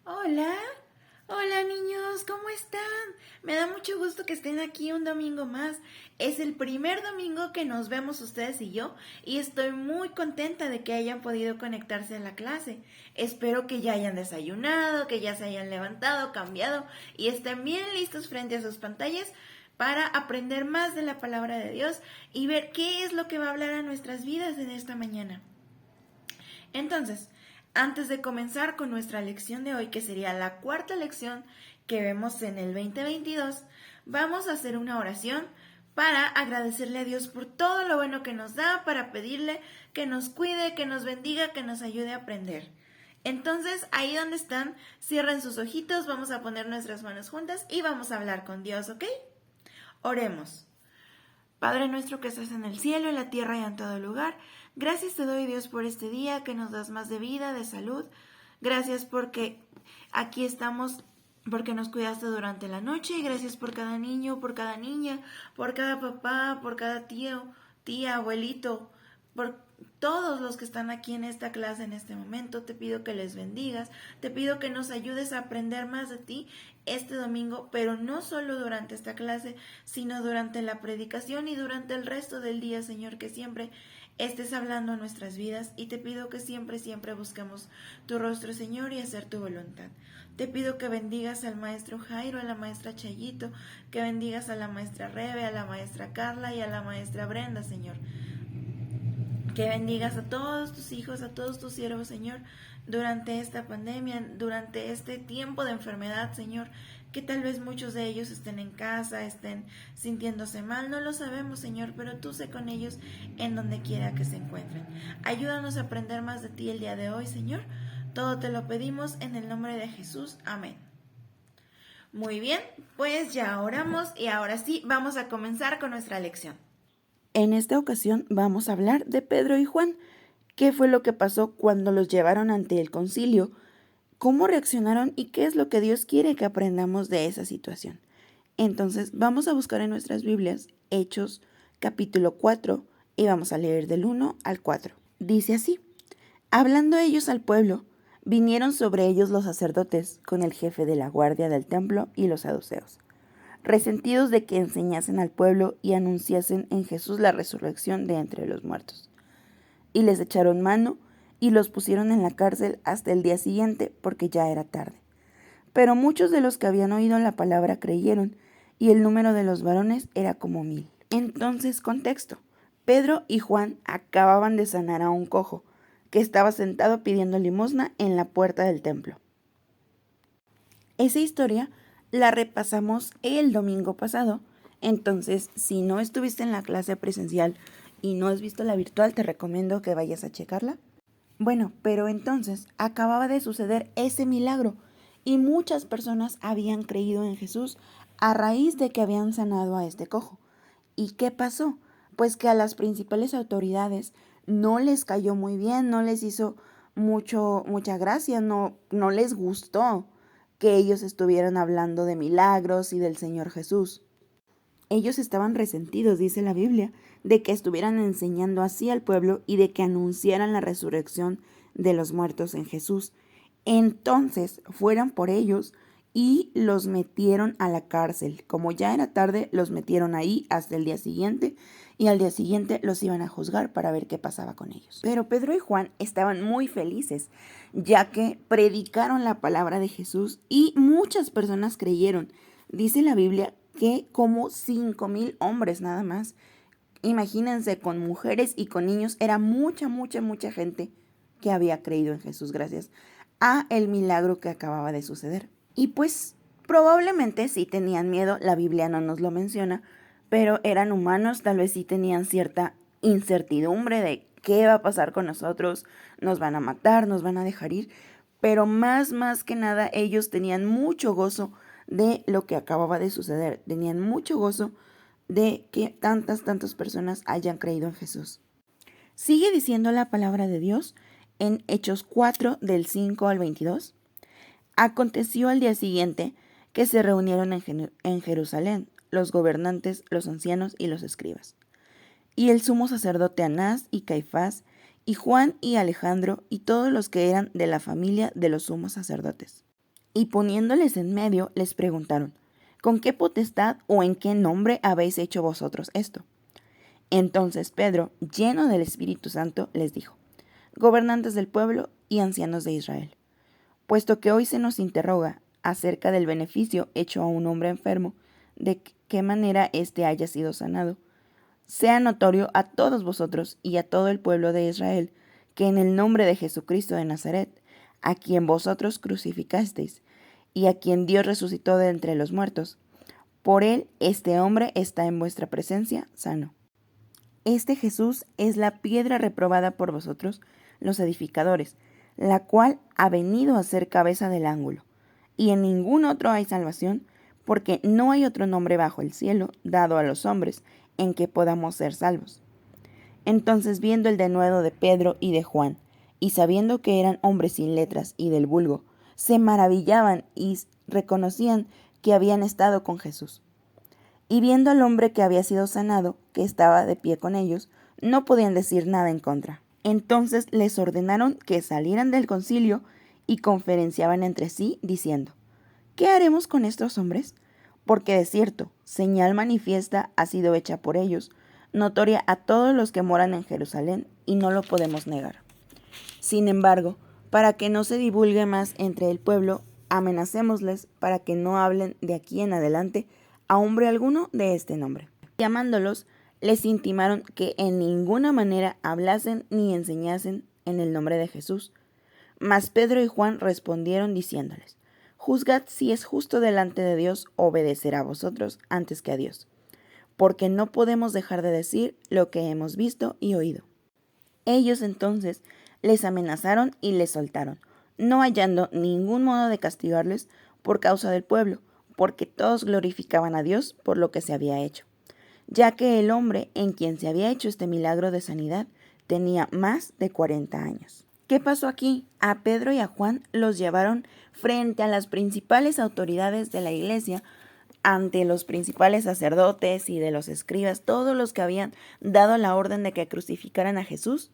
Hola, hola niños, ¿cómo están? Me da mucho gusto que estén aquí un domingo más. Es el primer domingo que nos vemos ustedes y yo y estoy muy contenta de que hayan podido conectarse a la clase. Espero que ya hayan desayunado, que ya se hayan levantado, cambiado y estén bien listos frente a sus pantallas para aprender más de la palabra de Dios y ver qué es lo que va a hablar a nuestras vidas en esta mañana. Entonces, antes de comenzar con nuestra lección de hoy, que sería la cuarta lección que vemos en el 2022, vamos a hacer una oración para agradecerle a Dios por todo lo bueno que nos da, para pedirle que nos cuide, que nos bendiga, que nos ayude a aprender. Entonces, ahí donde están, cierren sus ojitos, vamos a poner nuestras manos juntas y vamos a hablar con Dios, ¿ok? Oremos. Padre nuestro que estás en el cielo, en la tierra y en todo lugar, gracias te doy Dios por este día que nos das más de vida, de salud. Gracias porque aquí estamos, porque nos cuidaste durante la noche y gracias por cada niño, por cada niña, por cada papá, por cada tío, tía, abuelito, por todos los que están aquí en esta clase en este momento. Te pido que les bendigas, te pido que nos ayudes a aprender más de ti este domingo, pero no solo durante esta clase, sino durante la predicación y durante el resto del día, Señor, que siempre estés hablando a nuestras vidas y te pido que siempre busquemos tu rostro, Señor, y hacer tu voluntad. Te pido que bendigas al maestro Jairo, a la maestra Chayito, que bendigas a la maestra Rebe, a la maestra Carla y a la maestra Brenda, Señor. Que bendigas a todos tus hijos, a todos tus siervos, Señor, durante esta pandemia, durante este tiempo de enfermedad, Señor, que tal vez muchos de ellos estén en casa, estén sintiéndose mal, no lo sabemos, Señor, pero tú sé con ellos en donde quiera que se encuentren. Ayúdanos a aprender más de ti el día de hoy, Señor. Todo te lo pedimos en el nombre de Jesús. Amén. Muy bien, pues ya oramos y ahora sí vamos a comenzar con nuestra lección. En esta ocasión vamos a hablar de Pedro y Juan. ¿Qué fue lo que pasó cuando los llevaron ante el concilio? ¿Cómo reaccionaron y qué es lo que Dios quiere que aprendamos de esa situación? Entonces vamos a buscar en nuestras Biblias Hechos capítulo 4 y vamos a leer del 1 al 4. Dice así: hablando ellos al pueblo, vinieron sobre ellos los sacerdotes con el jefe de la guardia del templo y los saduceos, resentidos de que enseñasen al pueblo y anunciasen en Jesús la resurrección de entre los muertos. Y les echaron mano y los pusieron en la cárcel hasta el día siguiente, porque ya era tarde. Pero muchos de los que habían oído la palabra creyeron, y el número de los varones era como 1000. Entonces, contexto: Pedro y Juan acababan de sanar a un cojo, que estaba sentado pidiendo limosna en la puerta del templo. Esa historia la repasamos el domingo pasado, entonces si no estuviste en la clase presencial y no has visto la virtual, te recomiendo que vayas a checarla. Bueno, pero entonces acababa de suceder ese milagro y muchas personas habían creído en Jesús a raíz de que habían sanado a este cojo. ¿Y qué pasó? Pues que a las principales autoridades no les cayó muy bien, no les hizo mucha gracia, no les gustó que ellos estuvieran hablando de milagros y del Señor Jesús. Ellos estaban resentidos, dice la Biblia, de que estuvieran enseñando así al pueblo y de que anunciaran la resurrección de los muertos en Jesús. Entonces fueron por ellos y los metieron a la cárcel. Como ya era tarde, los metieron ahí hasta el día siguiente y al día siguiente los iban a juzgar para ver qué pasaba con ellos. Pero Pedro y Juan estaban muy felices, ya que predicaron la palabra de Jesús y muchas personas creyeron. Dice la Biblia que como 5000 hombres nada más. Imagínense, con mujeres y con niños, era mucha gente que había creído en Jesús gracias a el milagro que acababa de suceder. Y pues probablemente sí tenían miedo, la Biblia no nos lo menciona, pero eran humanos, tal vez sí tenían cierta incertidumbre de qué va a pasar con nosotros, nos van a matar, nos van a dejar ir, pero más que nada ellos tenían mucho gozo de lo que acababa de suceder, tenían mucho gozo de que tantas personas hayan creído en Jesús. Sigue diciendo la palabra de Dios en Hechos 4 del 5 al 22. Aconteció al día siguiente que se reunieron en Jerusalén los gobernantes, los ancianos y los escribas, y el sumo sacerdote Anás y Caifás, y Juan y Alejandro, y todos los que eran de la familia de los sumos sacerdotes. Y poniéndoles en medio, les preguntaron, ¿con qué potestad o en qué nombre habéis hecho vosotros esto? Entonces Pedro, lleno del Espíritu Santo, les dijo, gobernantes del pueblo y ancianos de Israel, puesto que hoy se nos interroga acerca del beneficio hecho a un hombre enfermo, de qué manera éste haya sido sanado, sea notorio a todos vosotros y a todo el pueblo de Israel, que en el nombre de Jesucristo de Nazaret, a quien vosotros crucificasteis, y a quien Dios resucitó de entre los muertos, por él este hombre está en vuestra presencia sano. Este Jesús es la piedra reprobada por vosotros, los edificadores, la cual ha venido a ser cabeza del ángulo. Y en ningún otro hay salvación, porque no hay otro nombre bajo el cielo dado a los hombres en que podamos ser salvos. Entonces, viendo el denuedo de Pedro y de Juan, y sabiendo que eran hombres sin letras y del vulgo, se maravillaban y reconocían que habían estado con Jesús. Y viendo al hombre que había sido sanado, que estaba de pie con ellos, no podían decir nada en contra. Entonces les ordenaron que salieran del concilio y conferenciaban entre sí, diciendo, ¿qué haremos con estos hombres? Porque de cierto, señal manifiesta ha sido hecha por ellos, notoria a todos los que moran en Jerusalén, y no lo podemos negar. Sin embargo, para que no se divulgue más entre el pueblo, amenacémosles para que no hablen de aquí en adelante a hombre alguno de este nombre. Llamándolos, les intimaron que en ninguna manera hablasen ni enseñasen en el nombre de Jesús. Mas Pedro y Juan respondieron diciéndoles, juzgad si es justo delante de Dios obedecer a vosotros antes que a Dios, porque no podemos dejar de decir lo que hemos visto y oído. Ellos entonces les amenazaron y les soltaron, no hallando ningún modo de castigarles por causa del pueblo, porque todos glorificaban a Dios por lo que se había hecho, ya que el hombre en quien se había hecho este milagro de sanidad tenía más de 40 años. ¿Qué pasó aquí? A Pedro y a Juan los llevaron frente a las principales autoridades de la iglesia, ante los principales sacerdotes y de los escribas, todos los que habían dado la orden de que crucificaran a Jesús.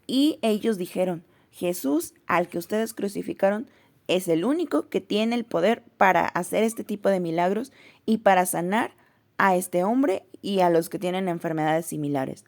Y ellos dijeron, Jesús, al que ustedes crucificaron, es el único que tiene el poder para hacer este tipo de milagros y para sanar a este hombre y a los que tienen enfermedades similares.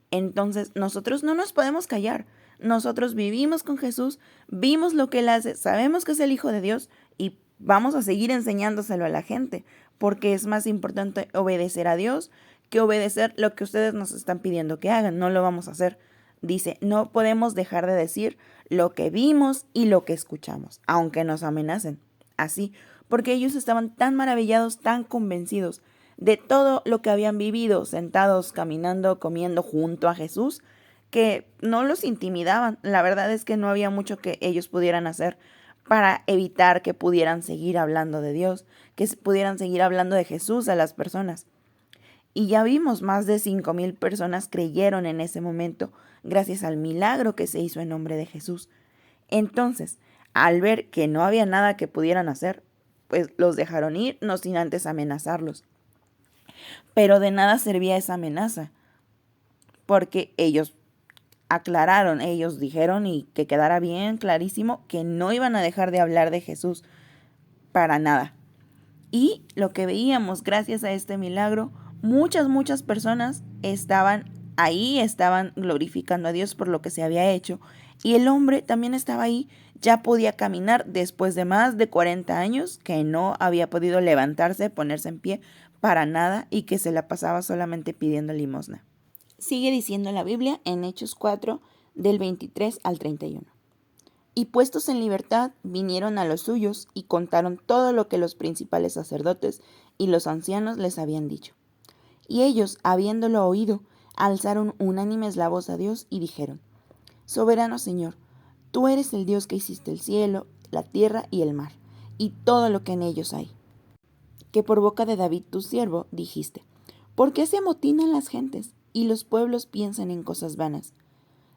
Entonces, nosotros no nos podemos callar. Nosotros vivimos con Jesús, vimos lo que Él hace, sabemos que es el Hijo de Dios y vamos a seguir enseñándoselo a la gente, porque es más importante obedecer a Dios que obedecer lo que ustedes nos están pidiendo que hagan. No lo vamos a hacer. Dice, no podemos dejar de decir lo que vimos y lo que escuchamos, aunque nos amenacen. Así, porque ellos estaban tan maravillados, tan convencidos de todo lo que habían vivido, sentados, caminando, comiendo junto a Jesús, que no los intimidaban. La verdad es que no había mucho que ellos pudieran hacer para evitar que pudieran seguir hablando de Dios, que pudieran seguir hablando de Jesús a las personas. Y ya vimos, más de 5,000 personas creyeron en ese momento gracias al milagro que se hizo en nombre de Jesús. Entonces, al ver que no había nada que pudieran hacer, pues los dejaron ir, no sin antes amenazarlos. Pero de nada servía esa amenaza, porque ellos aclararon, ellos dijeron y que quedara bien clarísimo que no iban a dejar de hablar de Jesús para nada. Y lo que veíamos gracias a este milagro, muchas personas estaban ahí, estaban glorificando a Dios por lo que se había hecho. Y el hombre también estaba ahí, ya podía caminar después de más de 40 años, que no había podido levantarse, ponerse en pie para nada y que se la pasaba solamente pidiendo limosna. Sigue diciendo la Biblia en Hechos 4, del 23 al 31. Y puestos en libertad, vinieron a los suyos y contaron todo lo que los principales sacerdotes y los ancianos les habían dicho. Y ellos, habiéndolo oído, alzaron unánimes la voz a Dios y dijeron, Soberano Señor, tú eres el Dios que hiciste el cielo, la tierra y el mar, y todo lo que en ellos hay. Que por boca de David tu siervo dijiste, ¿por qué se amotinan las gentes y los pueblos piensan en cosas vanas?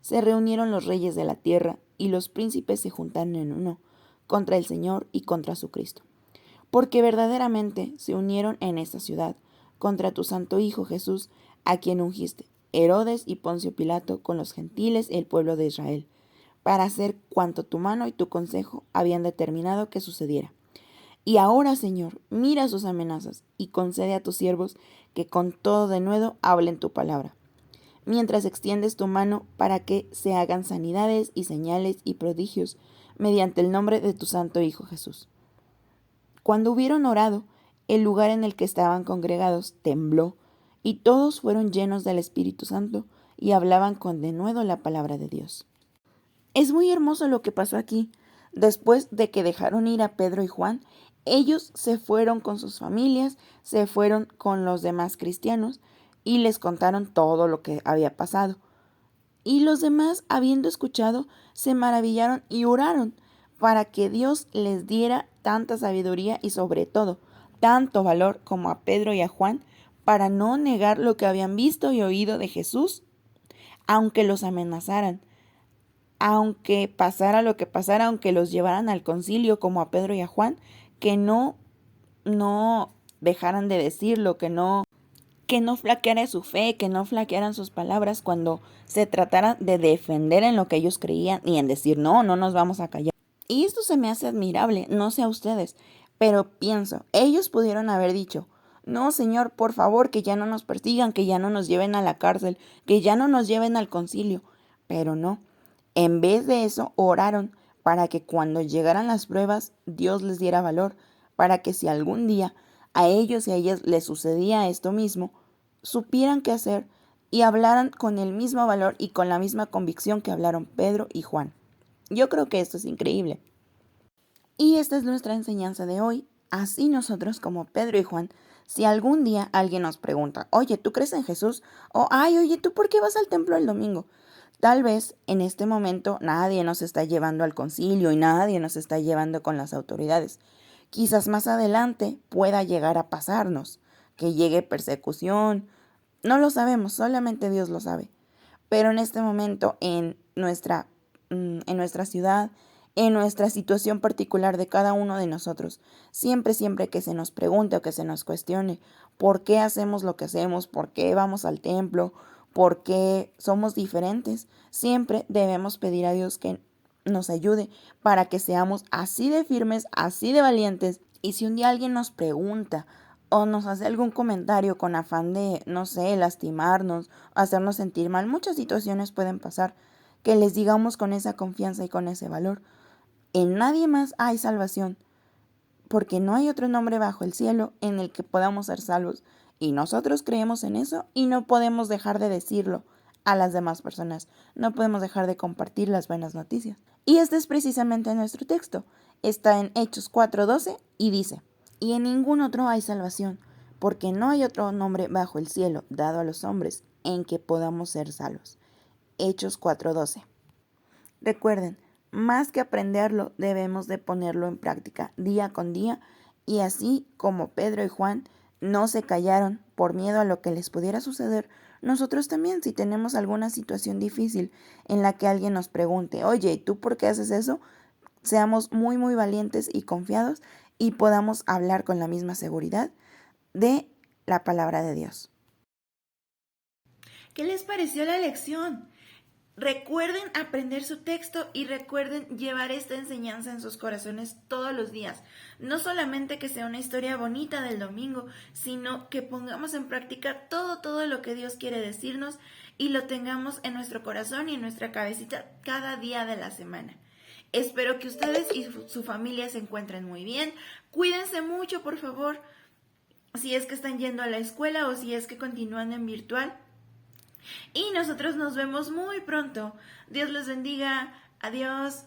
Se reunieron los reyes de la tierra y los príncipes se juntaron en uno contra el Señor y contra su Cristo. Porque verdaderamente se unieron en esta ciudad contra tu santo Hijo Jesús, a quien ungiste, Herodes y Poncio Pilato con los gentiles y el pueblo de Israel, para hacer cuanto tu mano y tu consejo habían determinado que sucediera. Y ahora, Señor, mira sus amenazas y concede a tus siervos que con todo denuedo hablen tu palabra, mientras extiendes tu mano para que se hagan sanidades y señales y prodigios mediante el nombre de tu santo Hijo Jesús. Cuando hubieron orado, el lugar en el que estaban congregados tembló, y todos fueron llenos del Espíritu Santo y hablaban con denuedo la palabra de Dios. Es muy hermoso lo que pasó aquí. Después de que dejaron ir a Pedro y Juan, ellos se fueron con sus familias, se fueron con los demás cristianos y les contaron todo lo que había pasado. Y los demás, habiendo escuchado, se maravillaron y oraron para que Dios les diera tanta sabiduría y sobre todo tanto valor como a Pedro y a Juan para no negar lo que habían visto y oído de Jesús, aunque los amenazaran, aunque pasara lo que pasara, aunque los llevaran al concilio como a Pedro y a Juan, que no dejaran de decirlo, que no flaqueara su fe, que no flaquearan sus palabras cuando se tratara de defender en lo que ellos creían y en decir, no nos vamos a callar. Y esto se me hace admirable, no sé a ustedes, pero pienso, ellos pudieron haber dicho, no, Señor, por favor, que ya no nos persigan, que ya no nos lleven a la cárcel, que ya no nos lleven al concilio, pero no. En vez de eso, oraron para que cuando llegaran las pruebas, Dios les diera valor, para que si algún día a ellos y a ellas les sucedía esto mismo, supieran qué hacer y hablaran con el mismo valor y con la misma convicción que hablaron Pedro y Juan. Yo creo que esto es increíble. Y esta es nuestra enseñanza de hoy. Así nosotros como Pedro y Juan, si algún día alguien nos pregunta, oye, ¿tú crees en Jesús? O, ay, oye, ¿tú por qué vas al templo el domingo? Tal vez en este momento nadie nos está llevando al concilio y nadie nos está llevando con las autoridades. Quizás más adelante pueda llegar a pasarnos, que llegue persecución. No lo sabemos, solamente Dios lo sabe. Pero en este momento, en nuestra ciudad, en nuestra situación particular de cada uno de nosotros, siempre que se nos pregunte o que se nos cuestione por qué hacemos lo que hacemos, por qué vamos al templo, por qué somos diferentes, siempre debemos pedir a Dios que nos ayude para que seamos así de firmes, así de valientes. Y si un día alguien nos pregunta o nos hace algún comentario con afán de, no sé, lastimarnos, hacernos sentir mal, muchas situaciones pueden pasar, que les digamos con esa confianza y con ese valor, en nadie más hay salvación, porque no hay otro nombre bajo el cielo en el que podamos ser salvos. Y nosotros creemos en eso y no podemos dejar de decirlo a las demás personas. No podemos dejar de compartir las buenas noticias. Y este es precisamente nuestro texto. Está en Hechos 4:12 y dice, y en ningún otro hay salvación, porque no hay otro nombre bajo el cielo dado a los hombres en que podamos ser salvos. Hechos 4:12. Recuerden, más que aprenderlo, debemos de ponerlo en práctica día con día, y así como Pedro y Juan no se callaron por miedo a lo que les pudiera suceder, nosotros también, si tenemos alguna situación difícil en la que alguien nos pregunte, oye, ¿tú por qué haces eso? Seamos muy valientes y confiados y podamos hablar con la misma seguridad de la palabra de Dios. ¿Qué les pareció la lección? Recuerden aprender su texto y recuerden llevar esta enseñanza en sus corazones todos los días. No solamente que sea una historia bonita del domingo, sino que pongamos en práctica todo lo que Dios quiere decirnos y lo tengamos en nuestro corazón y en nuestra cabecita cada día de la semana. Espero que ustedes y su familia se encuentren muy bien. Cuídense mucho, por favor, si es que están yendo a la escuela o si es que continúan en virtual. Y nosotros nos vemos muy pronto. Dios los bendiga. Adiós.